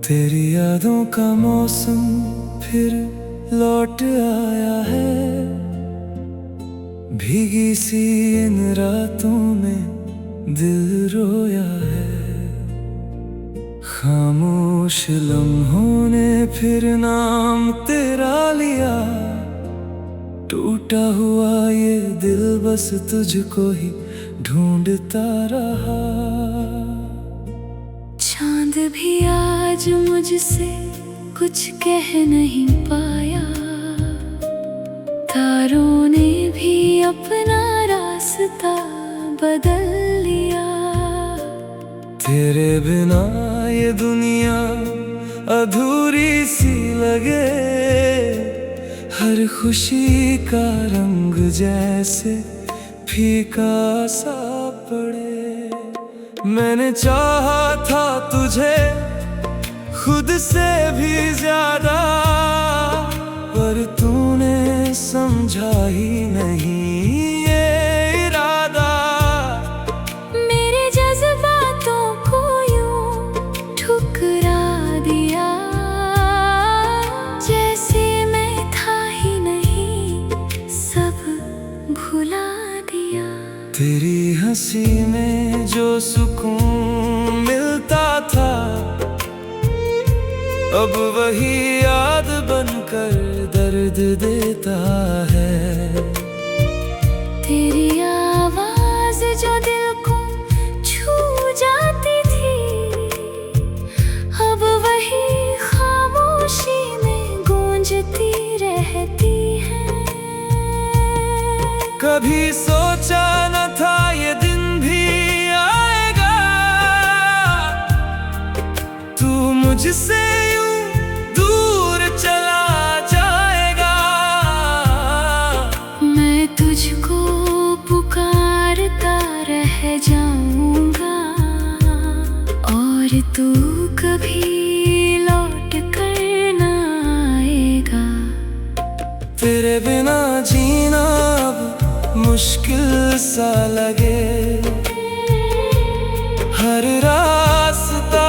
तेरी यादों का मौसम फिर लौट आया है। भीगी सी इन रातों में दिल रोया है। खामोश लम्हों ने फिर नाम तेरा लिया। टूटा हुआ ये दिल बस तुझको ही ढूंढता रहा। चांद भी आज मुझसे कुछ कह नहीं पाया। तारों ने भी अपना रास्ता बदल लिया। तेरे बिना ये दुनिया अधूरी सी लगे। हर खुशी का रंग जैसे फीका सा पड़े। मैंने चाहा था तुझे खुद से भी ज्यादा, पर तूने समझा ही नहीं ये इरादा। मेरे जज्बातों को यूं ठुकरा दिया। जैसे मैं था ही नहीं, सब भुला दिया। तेरी हंसी में जो सुकून मिलता था, अब वही याद बनकर दर्द देता है। तेरी आवाज जो दिल को छू जाती थी, अब वही खामोशी में गूंजती रहती है। कभी सोचा न था ये दिन भी आएगा। तू मुझसे यूं दूर चला जाएगा। मैं तुझको पुकारता रह जाऊंगा, और तू कभी लौट कर न आएगा। तेरे बिना जीना अब मुश्किल सा लगे। हर रास्ता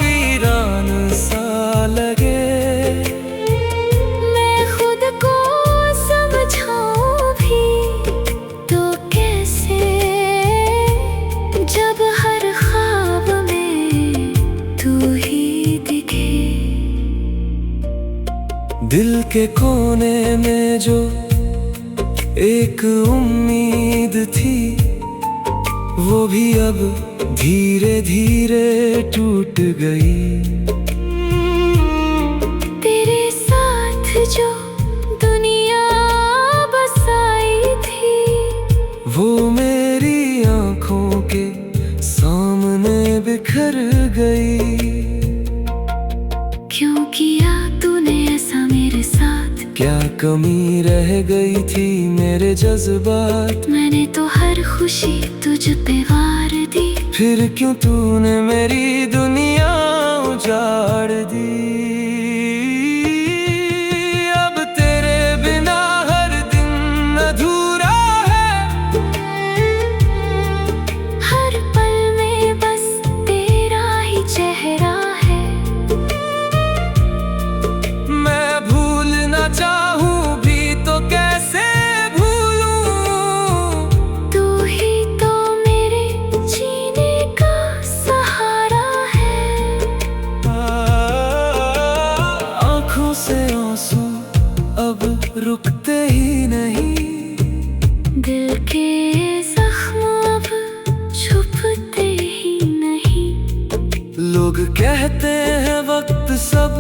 वीरान सा लगे। मैं खुद को समझाऊं भी तो कैसे, जब हर ख्वाब में तू ही दिखे। दिल के कोने में जो एक उम्मीद थी, वो भी अब धीरे धीरे टूट गई। तेरे साथ जो दुनिया बसाई थी, वो मेरी आंखों के सामने बिखर गई। क्यों किया तूने ऐसा मेरे साथ? क्या कमी रह गई थी मेरे जज्बात? मैंने तो हर खुशी तुझ पे वार दी। फिर क्यों तूने मेरी दुनिया उजाड़ दी? अब तेरे बिना हर दिन अधूरा है। हर पल में बस तेरा ही चेहरा है। मैं भूलना चाहूं भी तो कैसे भूलूं? तू ही तो मेरे जीने का सहारा है। आँखों से आंसू अब रुकते ही नहीं। दिल के जख्म अब छुपते ही नहीं। लोग कहते हैं वक्त सब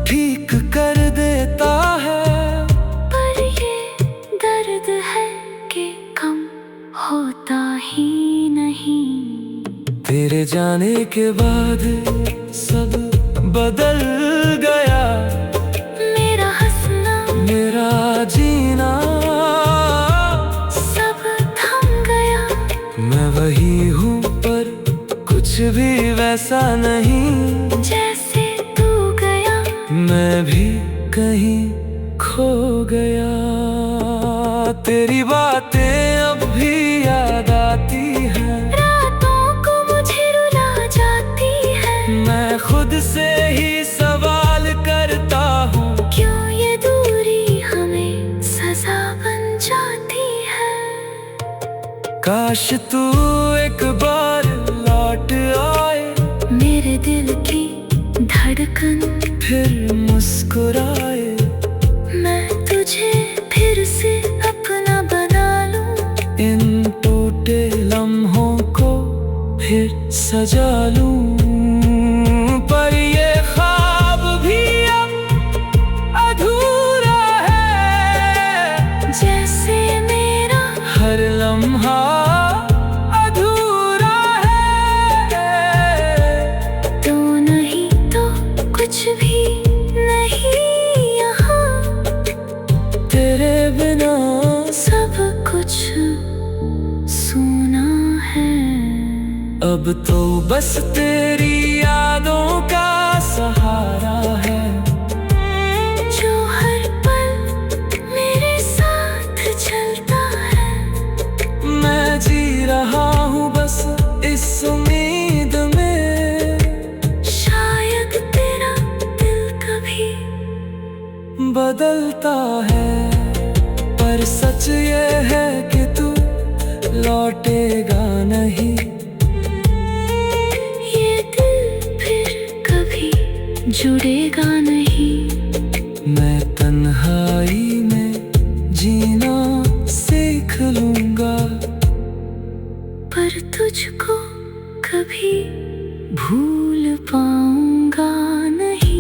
ठीक कर देता है, पर ये दर्द है कि कम होता ही नहीं। तेरे जाने के बाद सब बदल गया। मेरा हंसना, मेरा जीना सब थम गया। मैं वही हूँ पर कुछ भी वैसा नहीं। जैसे तू गया, मैं भी कहीं खो गया। तेरी बातें अब भी याद आती हैं। रातों को मुझे रुला जाती है। मैं खुद से ही सवाल करता हूँ, क्यों ये दूरी हमें सजा बन जाती है। काश तू एक बार लौट आए, मेरे दिल की धड़कन फिर मुस्कुराए। मैं तुझे फिर से अपना बना लूं, इन टूटे लम्हों को फिर सजा लूं। पर ये ख्वाब भी अब अधूरा है, जैसे मेरा हर लम्हा अधूरा है। तो नहीं तो कुछ भी नहीं यहाँ, तेरे बिना सब कुछ सूना है। अब तो बस तेरी यादों का सहारा है, जो हर पल मेरे साथ चलता है। मैं जी रहा हूँ बस इस उम्मीद में, शायद तेरा दिल कभी बदलता है। पर सच ये है कि तू लौटेगा नहीं, ये दिल फिर कभी जुड़ेगा नहीं। मैं तन्हाई में जीना सीख लूंगा, पर तुझको कभी भूल पाऊंगा नहीं।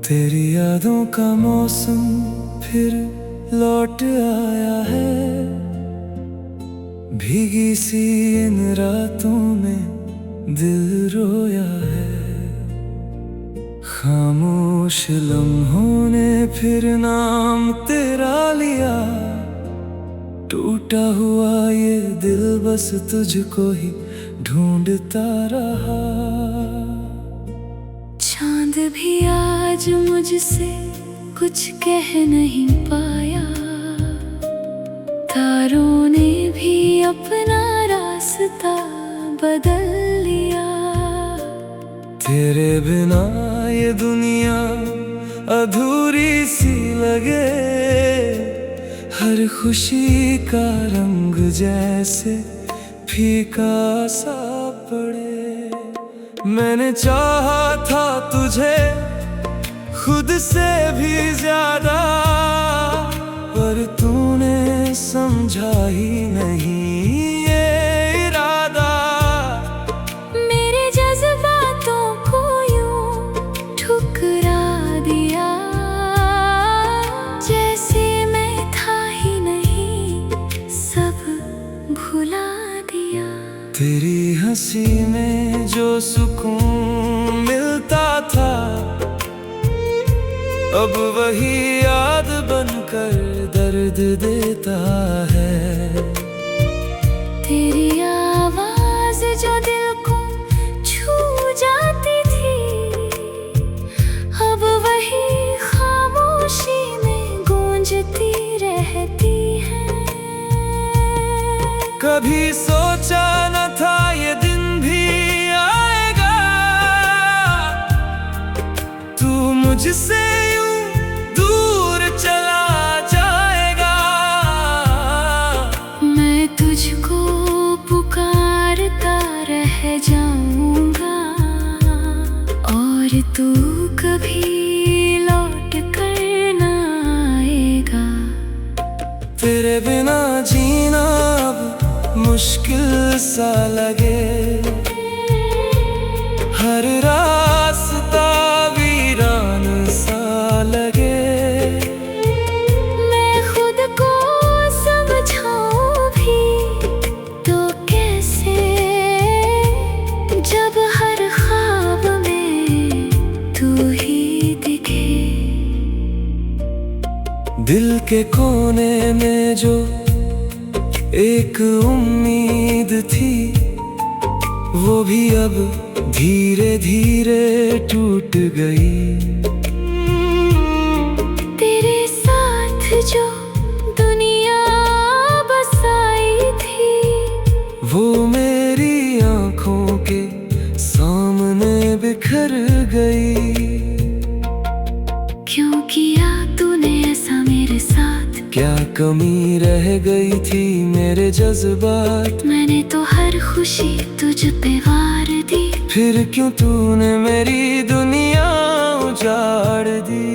तेरी यादों का मौसम फिर लौट आया है, भीगी सी इन रातों में दिल रोया है। खामोश लम्हों ने फिर नाम तेरा लिया, टूटा हुआ ये दिल बस तुझको ही ढूंढता रहा। चांद भी आज मुझसे कुछ कह नहीं पाया, तारों ने भी अपना रास्ता बदल लिया। तेरे बिना ये दुनिया अधूरी सी लगे, हर खुशी का रंग जैसे फीका सा पड़े। मैंने चाहा था तुझे खुद से भी ज्यादा, पर तूने समझा ही नहीं ये इरादा। मेरे जज्बातों को यूं ठुकरा दिया, जैसे मैं था ही नहीं, सब भुला दिया। तेरी हंसी में जो सुकून मिलता था, अब वही याद बनकर दर्द देता है। तेरी आवाज जो दिल को छू जाती थी, अब वही खामोशी में गूंजती रहती है। कभी सोचा न था ये दिन भी आएगा, तू मुझसे यूं दूर चला जाएगा। मैं तुझको पुकारता रह जाऊंगा, और तू कभी लौट कर ना आएगा। तेरे बिना जीना अब मुश्किल सा लगे, हर रास्ता वीरान सा लगे। मैं खुद को समझाऊं भी तो के कोने में जो एक उम्मीद थी, वो भी अब धीरे धीरे टूट गई। तेरे साथ जो दुनिया बसाई थी, वो मेरी आंखों के सामने बिखर गई। क्यों किया तूने ऐसा मेरे साथ? क्या कमी रह गई थी मेरे जज्बात? मैंने तो हर खुशी तुझ पे वार दी, फिर क्यों तूने मेरी दुनिया उजाड़ दी?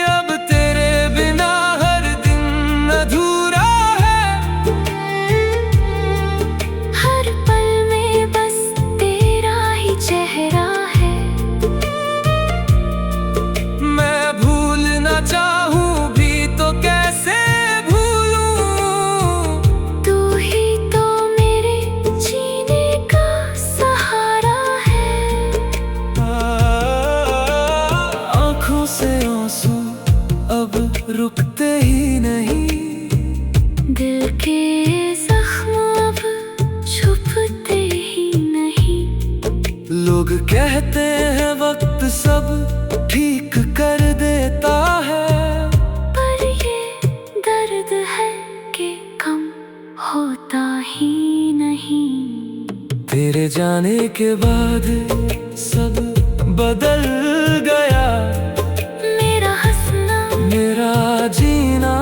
अब तेरे बिना हर दिन अधूरा है, हर पल में बस तेरा ही चेहरा है। मैं भूलना चाहूं भी तो कैसे भूलूं? तू ही तो मेरे जीने का सहारा है। आँखों से आंसू अब रुकते ही नहीं, दिल के जख्म अब छुपते ही नहीं। लोग कहते हैं वक्त सब ठीक कर देता है, पर ये दर्द है कि कम होता ही नहीं। तेरे जाने के बाद सब बदल गया, मेरा हंसना, मेरा जीना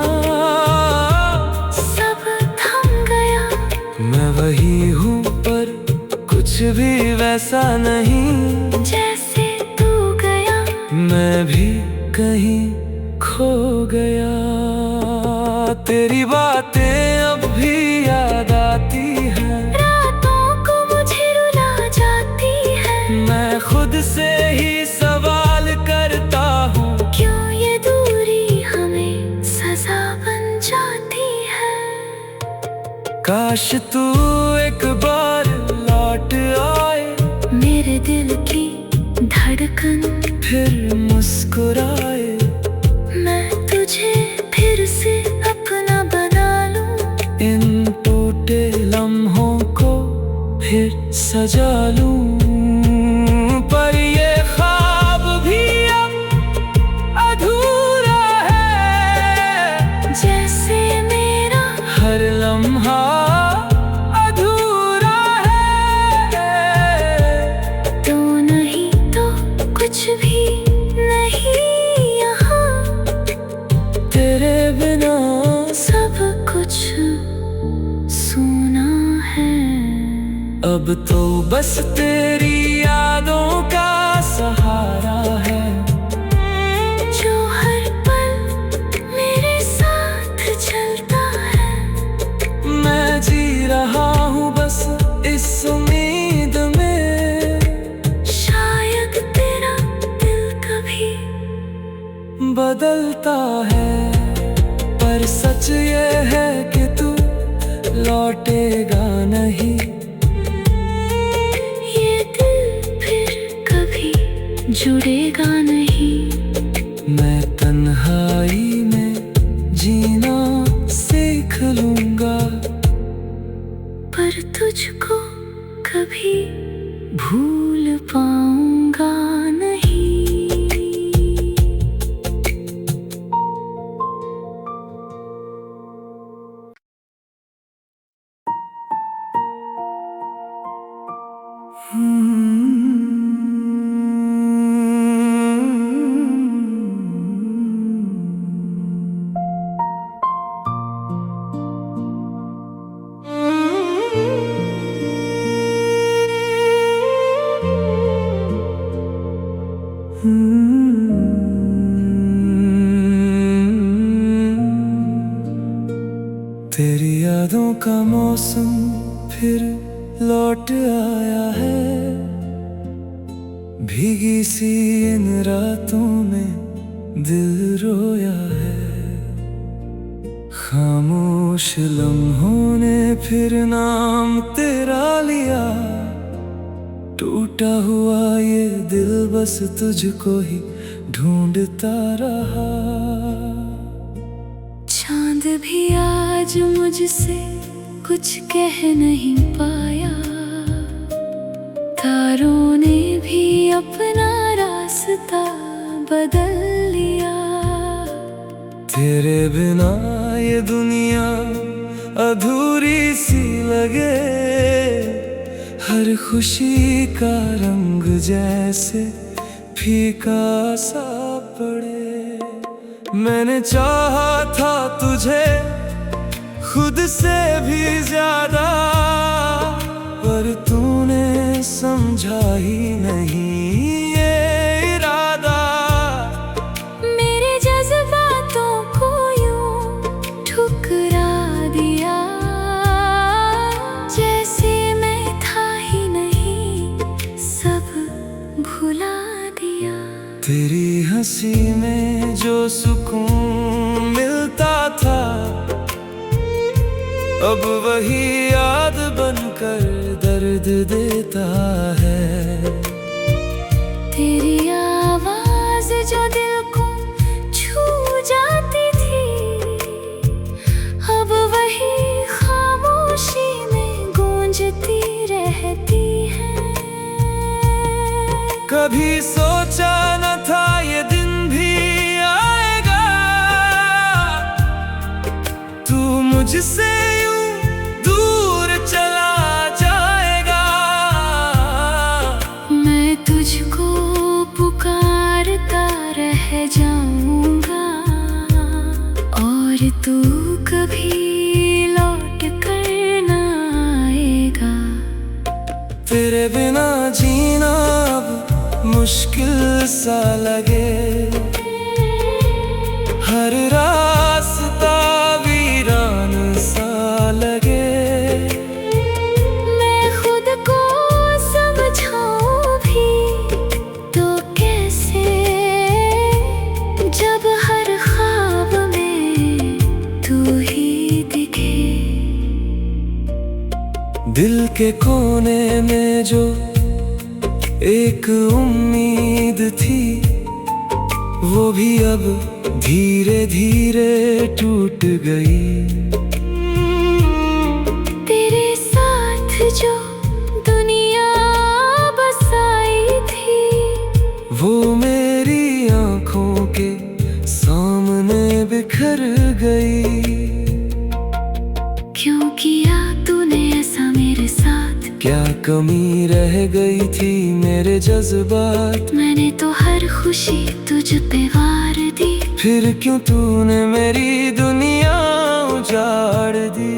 सब थम गया। मैं वही हूँ पर कुछ भी वैसा नहीं, जैसे तू गया मैं भी कहीं खो गया। तेरी बातें अब भी याद आती हैं, रातों को मुझे रुला जाती है। मैं खुद से ही सवाल करता हूँ, क्यों ये दूरी हमें सजा बन जाती है। काश तू एक बार लौट आए, मेरे दिल की धड़कन फिर मुस्कुराए। मैं तुझे फिर से अपना बना लूं, इन टूटे लम्हों को फिर सजा लूं। पर ये ख्वाब भी अब अधूरा है, जैसे मेरा हर लम्हा अधूरा है। तू नहीं तो कुछ भी नहीं यहाँ, तेरे बिना सब कुछ सूना है। अब तो बस तेरी यादों का सहारा है, जो हर पल मेरे साथ चलता है। मैं जी रहा हूँ बस इस उम्मीद में, शायद तेरा दिल कभी बदलता है। पर सच ये है कि तू लौटेगा नहीं, ये दिल फिर कभी जुड़ेगा नहीं। मैं तन्हाई में जीना सीख लूंगा, पर तुझको कभी भूल पाऊंगा नहीं। तेरी यादों का मौसम फिर लौट आया है, भीगी सी इन रातों में दिल रोया है। खामोश लम्हों ने फिर नाम तेरा लिया, टूटा हुआ ये दिल बस तुझको ही ढूंढता रहा। चांद भी आज मुझसे कुछ कह नहीं पाया, तारों ने भी अपना रास्ता बदल लिया। तेरे बिना ये दुनिया अधूरी सी लगे, हर खुशी का रंग जैसे फीका सा पड़े। मैंने चाहा था तुझे खुद से भी ज्यादा, पर तूने समझा ही नहीं ये इरादा। मेरे जज्बातों को यूं ठुकरा दिया, जैसे मैं था ही नहीं, सब भुला दिया। तेरी हंसी में जो सुकून मिलता था, अब वही याद बनकर दर्द देता है। तेरी आवाज जो दिल को छू जाती थी, अब वही खामोशी में गूंजती रहती है। कभी सोचा न था ये दिन भी आएगा, तू मुझसे यूं दूर चला जाएगा। मैं तुझको पुकारता रह जाऊंगा, और तू कभी लौट कर न आएगा। तेरे बिना जीना अब मुश्किल सा लगे, हर रास्ता वीरान सा लगे। मैं खुद को समझाऊं भी तो कैसे, जब हर ख्वाब में तू ही दिखे। दिल के कोने में जो एक उम्मीद थी, वो भी अब धीरे धीरे टूट गई। तेरे साथ जो दुनिया बसाई थी, वो मेरी आंखों के सामने बिखर गई। क्यों किया तूने ऐसा मेरे साथ? क्या कमी रह गई थी मेरे जज्बात? मैंने तो हर खुशी तुझ पे वार दी, फिर क्यों तूने मेरी दुनिया उजाड़ दी?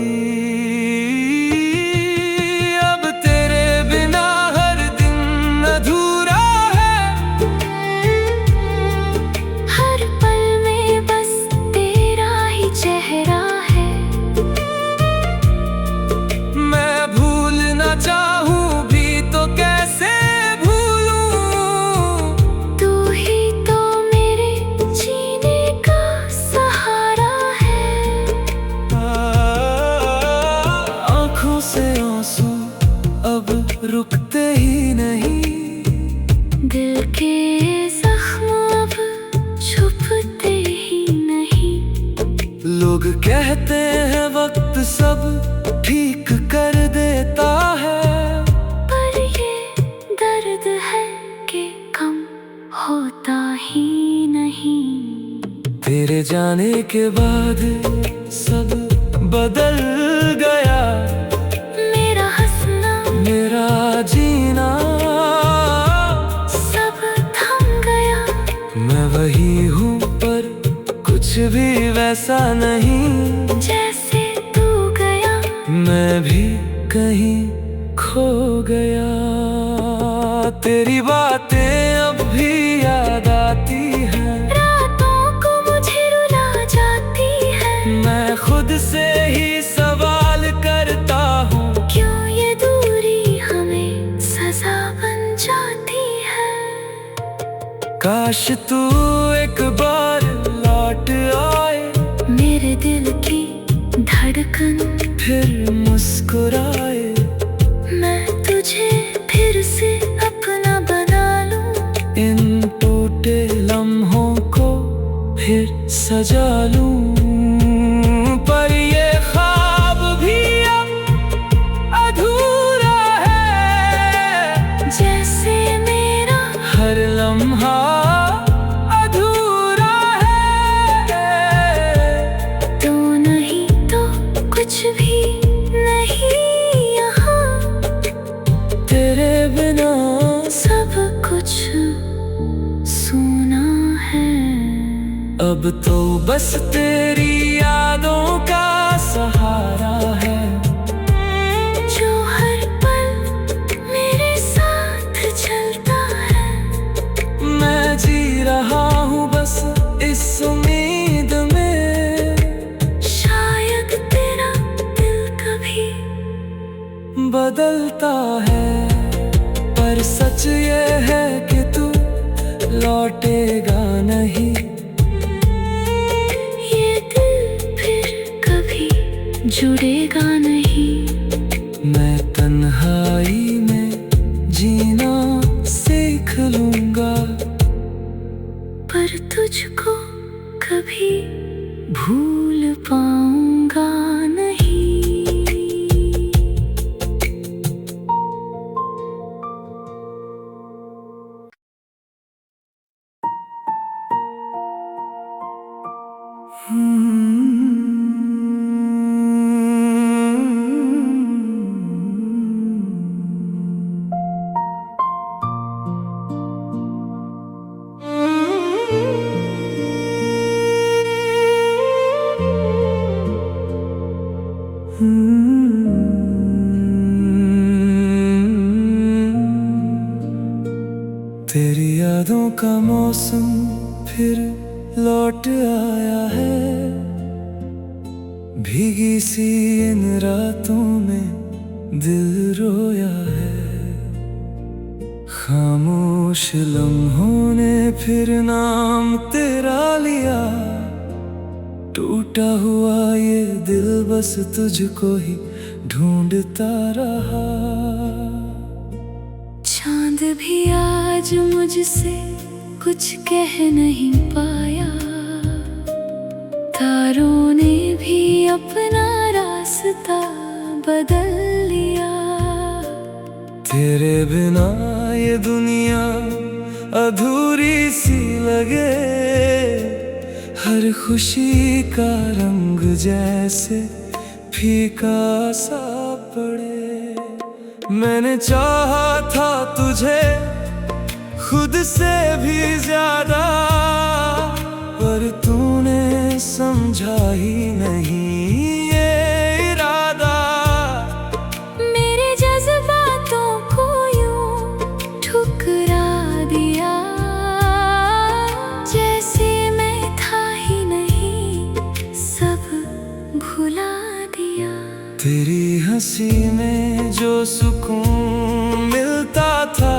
अब तेरे बिना हर दिन अधूरा है, हर पल में बस तेरा ही चेहरा है। मैं भूलना चाहूं भी तो कैसे भूलूं? तू ही तो मेरे जीने का सहारा है। आँखों से आंसू अब रुकते ही नहीं, दिल के जख्म अब छुपते ही नहीं। लोग कहते हैं वक्त सब ठीक कर देता है, पर ये दर्द है कि कम होता ही नहीं। तेरे जाने के बाद सब बदल गया, मेरा हंसना, मेरा जीना सब थम गया। मैं वही हूँ पर कुछ भी वैसा नहीं, जैसे तू गया मैं भी कहीं खो गया। तेरी बातें अब भी याद आती हैं, रातों को मुझे रुला जाती है। मैं खुद से ही सवाल करता हूँ, क्यों ये दूरी हमें सजा बन जाती है। काश तू एक बार लौट आए, मेरे दिल की धड़कन फिर मुस्कुराए। मैं तुझे फिर से अपना बना लूं। इन टूटे लम्हों सजा लूं, पर ये ख्वाब भी अब अधूरा है। जैसे मेरा हर लम्हा अधूरा है। तो नहीं तो कुछ भी नहीं यहाँ, तेरे बिना सब कुछ सूना है। अब तो बस तेरी यादों का सहारा है, जो हर पल मेरे साथ चलता है। मैं जी रहा हूँ बस इस उम्मीद में, शायद तेरा दिल कभी बदलता है। पर सच ये है कि तू लौटेगा नहीं, ये दिल फिर कभी जुड़ेगा नहीं। मैं तन्हाई में जीना सीख लूंगा, पर तुझको कभी भूल पाऊंगा नहीं। तेरी यादों का मौसम फिर लौट आया है। भीगी सी इन रातों में दिल रोया है। खामोश लम्हों ने फिर नाम तेरा लिया। टूटा हुआ ये दिल बस तुझको ही ढूंढता रहा। चांद भी आज मुझसे कुछ कह नहीं पाया, तारों ने भी अपना रास्ता बदल लिया। तेरे बिना ये दुनिया अधूरी सी लगे, हर खुशी का रंग जैसे फीका सा पड़े। मैंने चाहा था तुझे खुद से भी ज्यादा, पर तूने समझा ही नहीं ये इरादा। मेरे जज्बातों को यूं ठुकरा दिया, जैसे मैं था ही नहीं, सब भुला दिया। तेरी हंसी में जो सुकून मिलता था,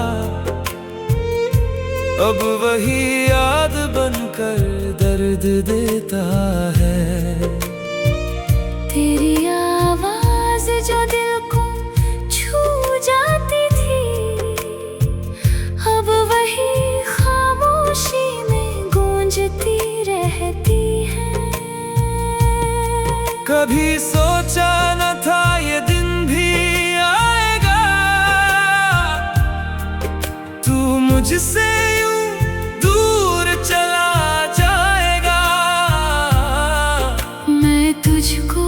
अब वही याद बनकर दर्द देता है। तेरी आवाज जो दिल को छू जाती थी, अब वही खामोशी में गूंजती रहती है। कभी सोचा न था ये दिन भी आएगा, तू मुझसे यूं दूर चला जाएगा। मैं तुझको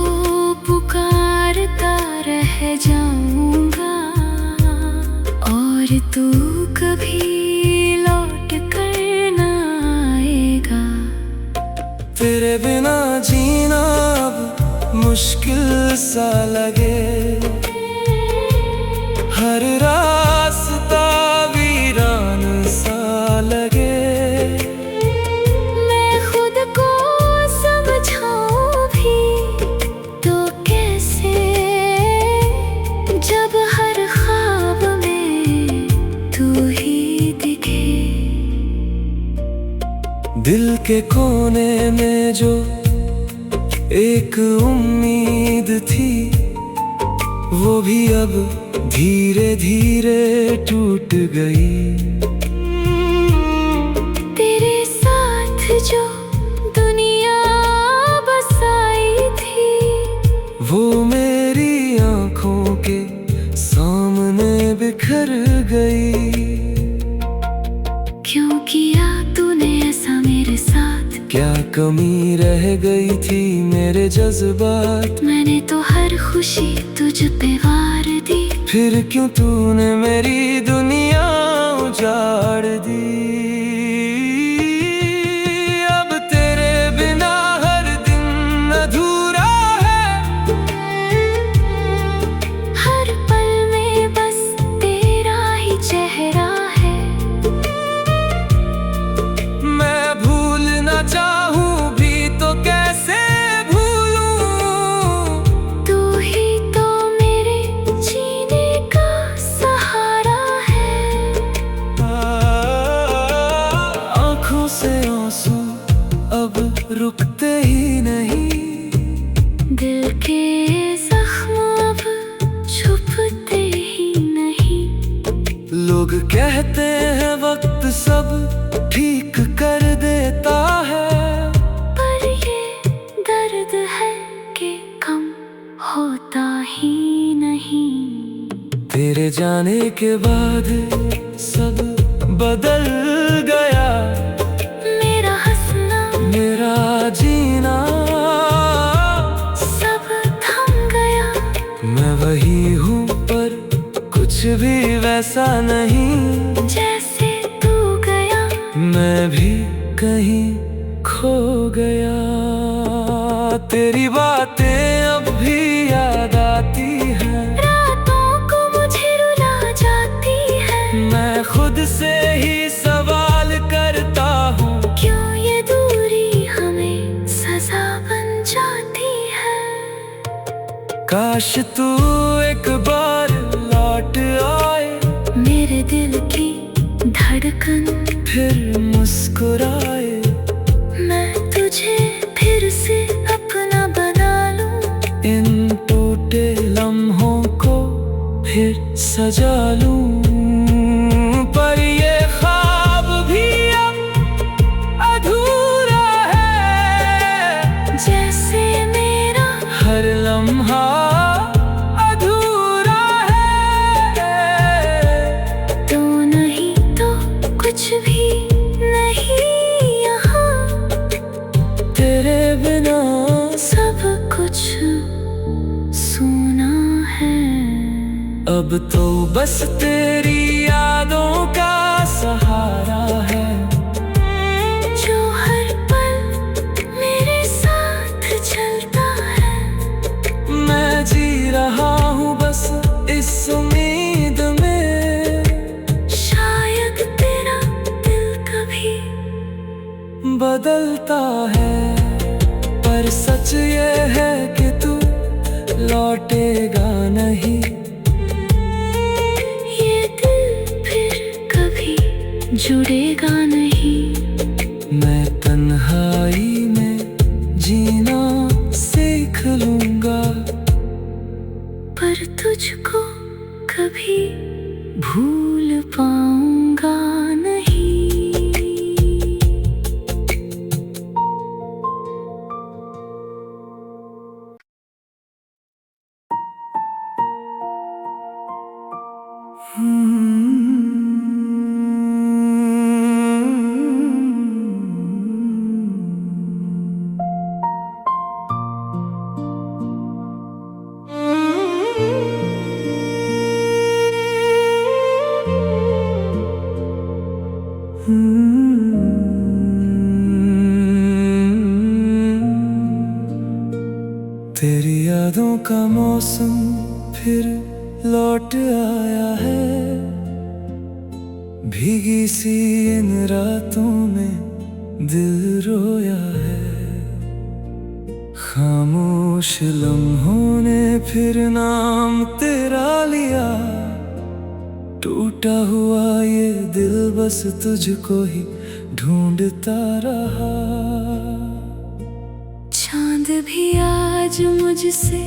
पुकारता रह जाऊंगा, और तू कभी लौट कर न आएगा। तेरे बिना जीना अब मुश्किल सा लगे, हर रास्ता वीरान सा लगे। मैं खुद को समझाऊं भी तो कैसे, जब हर ख्वाब में तू ही दिखे। दिल के कोने में जो एक उम्मीद थी, वो भी अब धीरे धीरे टूट गई। तेरे साथ जो दुनिया जज्बात। मैंने तो हर खुशी तुझ पे वार दी, फिर क्यों तूने मेरी दुनिया उजाड़ दी। अब तेरे बिना हर दिन अधूरा है, हर पल में बस तेरा ही चेहरा है। मैं भूलना चाहूं भी तो कैसे भूलूं, तू ही तो मेरे जीने का सहारा है। आँखों से आंसू अब रुकते ही नहीं, दिल के जख्म अब छुपते ही नहीं। लोग कहते हैं वक्त सब ठीक कर देता है, पर ये दर्द है कि कम होता ही नहीं। तेरे जाने के बाद सब बदल गया, मेरा हंसना मेरा जीना सब थम गया। मैं वही हूँ पर कुछ भी वैसा नहीं, जैसे तू गया मैं भी कहीं खो गया। तेरी बातें अब भी याद आती हैं, रातों को मुझे रुला जाती है। मैं खुद से ही सवाल करता हूँ, क्यों ये दूरी हमें सजा बन जाती है। काश तू एक बार लौट आए, मेरे दिल की धड़कन फिर मुस्कुराए। मैं तुझे फिर से अपना बना लूं, इन टूटे लम्हों को फिर सजा लूं। पर ये ख्वाब भी अब अधूरा है, जैसे मेरा हर लम्हा अधूरा है। तो नहीं तो कुछ भी नहीं यहाँ, तेरे बिना सब कुछ सूना है। अब तो बस तेरी यादों का सहारा है, जो हर पल मेरे साथ चलता है। मैं जी रहा हूँ बस इस उम्मीद में, शायद तेरा दिल कभी बदलता है। पर सच ये है कि तू लौटेगा नहीं, ये दिल फिर कभी जुड़ेगा नहीं। मैं तन्हाई में जीना सीख लूंगा, पर तुझको कभी भूल पाऊंगा नहीं। तेरी यादों का मौसम फिर लौट आया है, भीगी सी इन रातों में दिल रोया है। खामोश लम्हों ने फिर नाम तेरा लिया, टूटा हुआ ये दिल बस तुझको ही ढूंढता रहा। चांद भी आज मुझसे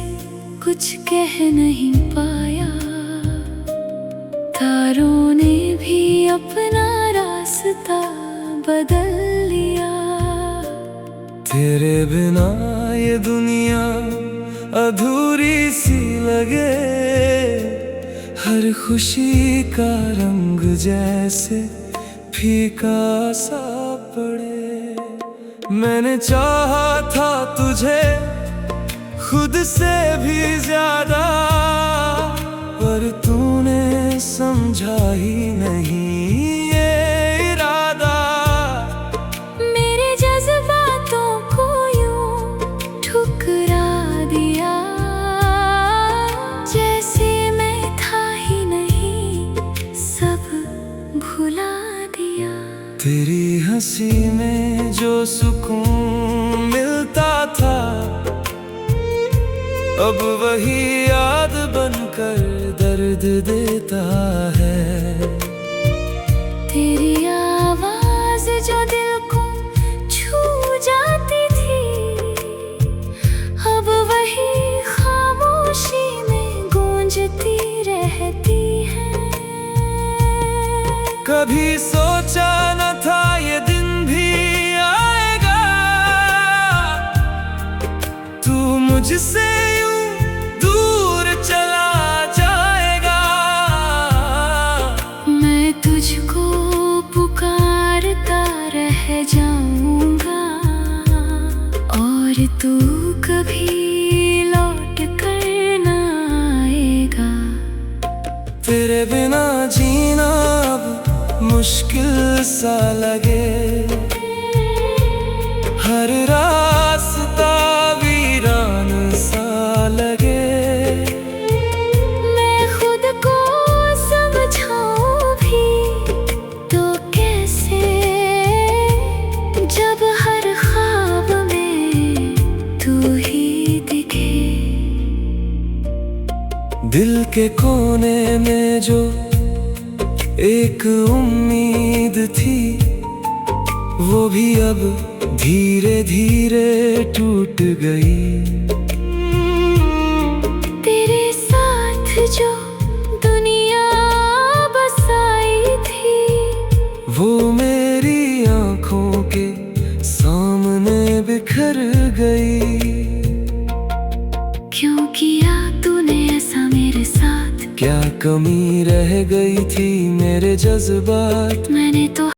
कुछ कह नहीं पाया, तारों ने भी अपना रास्ता बदल लिया। तेरे बिना ये दुनिया अधूरी सी लगे, हर खुशी का रंग जैसे फीका सा पड़े। मैंने चाहा था तुझे खुद से भी ज्यादा, पर तूने समझा ही नहीं ये इरादा। मेरे जज्बातों को यूं ठुकरा दिया, जैसे मैं था ही नहीं, सब भुला दिया। तेरी हंसी में जो सुकून मिलता था, अब वही याद बनकर दर्द देता है। तेरी आवाज जो दिल को छू जाती थी, अब वही खामोशी में गूंजती रहती है। कभी सोचा न था ये दिन भी आएगा, तू मुझसे यूं दूर चला जाएगा। मैं तुझको पुकारता रह जाऊंगा, और तू कभी लौट कर न आएगा। तेरे बिना जीना अब मुश्किल सा लगे, हर रास्ता वीरान सा लगे। मैं खुद को समझाऊं भी तो कैसे, जब हर ख्वाब में तू ही दिखे। दिल के कोने में जो एक उम्मीद थी, वो भी अब धीरे धीरे टूट गई। तेरे साथ जो दुनिया बसाई थी, वो मेरी आंखों के सामने बिखर गई। क्यों किया तूने ऐसा मेरे साथ? क्या कमी रह गई थी मेरे जज्बात? मैंने तो